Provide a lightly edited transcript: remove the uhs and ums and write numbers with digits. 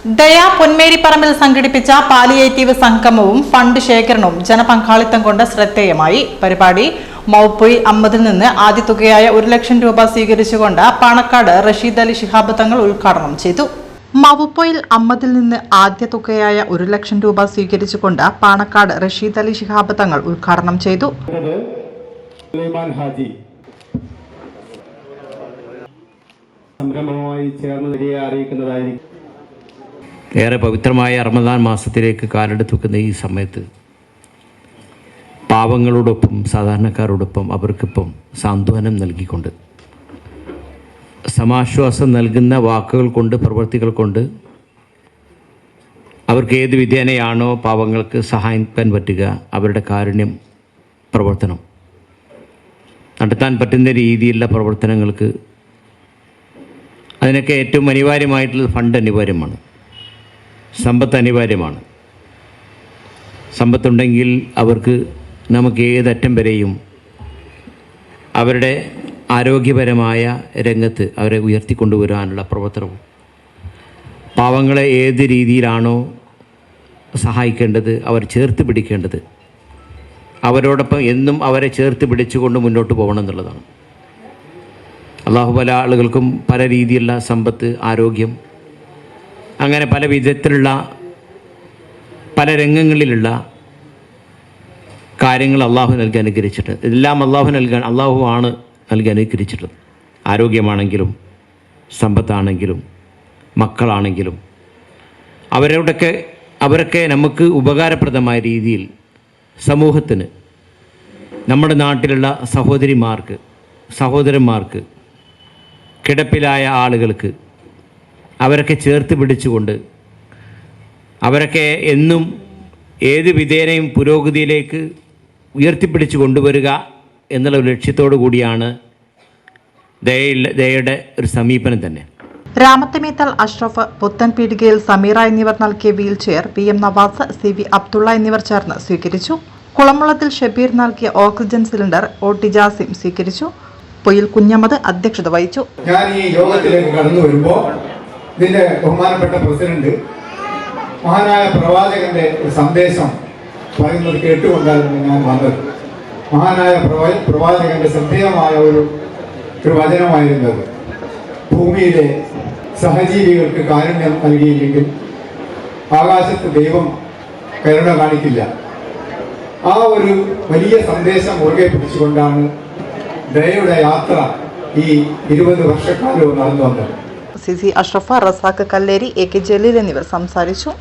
ദയ പൊന്മേരിപ്പറമ്പിൽ സംഘടിപ്പിച്ച പാലിയേറ്റീവ് സംഗമവും ഫണ്ട് ശേഖരണവും ജനപങ്കാളിത്തം കൊണ്ട് ശ്രദ്ധേയമായി. പരിപാടി മൗപ്പൊയിൽ അമ്മദിൽ നിന്ന് ആദ്യ തുകയായ 1 ലക്ഷം രൂപ സ്വീകരിച്ചുകൊണ്ട് പാണക്കാട് റഷീദ് അലി ശിഹാബ് തങ്ങൾ ഉദ്ഘാടനം ചെയ്തു. മവുപ്പൊയിൽ അമ്മദിൽ നിന്ന് ആദ്യ തുകയായ 1 ലക്ഷം രൂപ സ്വീകരിച്ചുകൊണ്ട് പാണക്കാട് റഷീദ് അലി ശിഹാബ് തങ്ങൾ ഉദ്ഘാടനം ചെയ്തു. സംരംഭവുമായി ചേർന്ന് അറിയിക്കുന്നതായിരിക്കും. ഏറെ പവിത്രമായ റമദാൻ മാസത്തിലേക്ക് കാലെടുത്ത് വെക്കുന്ന ഈ സമയത്ത് പാവങ്ങളോടൊപ്പം സാധാരണക്കാരോടൊപ്പം അവർക്കിപ്പം സാന്ത്വനം നൽകിക്കൊണ്ട് സമാശ്വാസം നൽകുന്ന വാക്കുകൾ കൊണ്ട് പ്രവൃത്തികൾ കൊണ്ട് അവർക്ക് ഏത് വിധേനയാണോ പാവങ്ങൾക്ക് സഹായിക്കാൻ പറ്റുക അവരുടെ കാരുണ്യം പ്രവർത്തനം നടത്താൻ പറ്റുന്ന രീതിയിലുള്ള പ്രവർത്തനങ്ങൾക്ക് അതിനൊക്കെ ഏറ്റവും അനിവാര്യമായിട്ടുള്ള ഫണ്ട് അനിവാര്യമാണ്, സമ്പത്ത് അനിവാര്യമാണ്. സമ്പത്തുണ്ടെങ്കിൽ അവർക്ക് നമുക്ക് ഏതറ്റം വരെയും അവരുടെ ആരോഗ്യപരമായ രംഗത്ത് അവരെ ഉയർത്തിക്കൊണ്ടുവരാനുള്ള പ്രവർത്തനവും പാവങ്ങളെ ഏത് രീതിയിലാണോ സഹായിക്കേണ്ടത് അവർ ചേർത്ത് പിടിക്കേണ്ടത് അവരോടൊപ്പം എന്നും അവരെ ചേർത്ത് പിടിച്ചുകൊണ്ട് മുന്നോട്ട് പോകണം എന്നുള്ളതാണ്. അള്ളാഹു പല ആളുകൾക്കും പല രീതിയിലുള്ള സമ്പത്ത്, ആരോഗ്യം, അങ്ങനെ പല വിധത്തിലുള്ള പല രംഗങ്ങളിലുള്ള കാര്യങ്ങൾ അള്ളാഹു നൽകി അനുഗ്രഹിച്ചിട്ടുണ്ട്. എല്ലാം അള്ളാഹുവാണ് നൽകി അനുഗ്രഹിച്ചിട്ടുള്ളത്. ആരോഗ്യമാണെങ്കിലും സമ്പത്താണെങ്കിലും മക്കളാണെങ്കിലും അവരൊക്കെ നമുക്ക് ഉപകാരപ്രദമായ രീതിയിൽ സമൂഹത്തിന്, നമ്മുടെ നാട്ടിലുള്ള സഹോദരിമാർക്ക്, സഹോദരന്മാർക്ക്, കിടപ്പിലായ ആളുകൾക്ക് അവരൊക്കെ ചേർത്ത് പിടിച്ചുകൊണ്ട് അവരൊക്കെ എന്നും ഏത് വിധേനയും പുരോഗതിയിലേക്ക് ഉയർത്തിപ്പിടിച്ചു കൊണ്ടുവരിക എന്നുള്ള ഒരു ലക്ഷ്യത്തോടു കൂടിയാണ് ദയയുടെ ഒരു സമീപനം തന്നെ. രാമത്തിമേത്തൽ അഷ്റഫ്, പുത്തൻപീടികയിൽ സമീറ എന്നിവർ നൽകിയ wheel chair PM Navas, CV Abdulla എന്നിവർ ചേർന്ന് സ്വീകരിച്ചു. കുളമുളത്തിൽ ഷബീർ നൽകിയ ഓക്സിജൻ സിലിണ്ടർ OT ജാസിം സ്വീകരിച്ചു. പൊയിൽ കുഞ്ഞമ്മദ് അധ്യക്ഷത വഹിച്ചു. ഞാൻ ഈ യോഗത്തിലേക്ക് കടന്നു വരുമ്പോൾ ഇതിന്റെ ബഹുമാനപ്പെട്ട പ്രസിഡന്റ് മഹാനായ പ്രവാചകന്റെ സന്ദേശം പറയുന്നത് കേട്ടുകൊണ്ടായിരുന്നു ഞാൻ വന്നത്. മഹാനായ പ്രവാചകന്റെ ശ്രദ്ധേയമായ ഒരു വചനമായിരുന്നത്, ഭൂമിയിലെ സഹജീവികൾക്ക് കാരുണ്യം നൽകിയില്ലെങ്കിൽ ആകാശത്ത് ദൈവം കരുണ കാണിക്കില്ല. ആ ഒരു വലിയ സന്ദേശം മുറുകെ പിടിച്ചുകൊണ്ടാണ് ദയയുടെ യാത്ര ഈ 20 വർഷക്കാലവും നടന്നു വന്നത്. CC അഷ്റഫ, റസാഖ് കല്ലേരി, AK ജലീൽ എന്നിവർ സംസാരിച്ചു.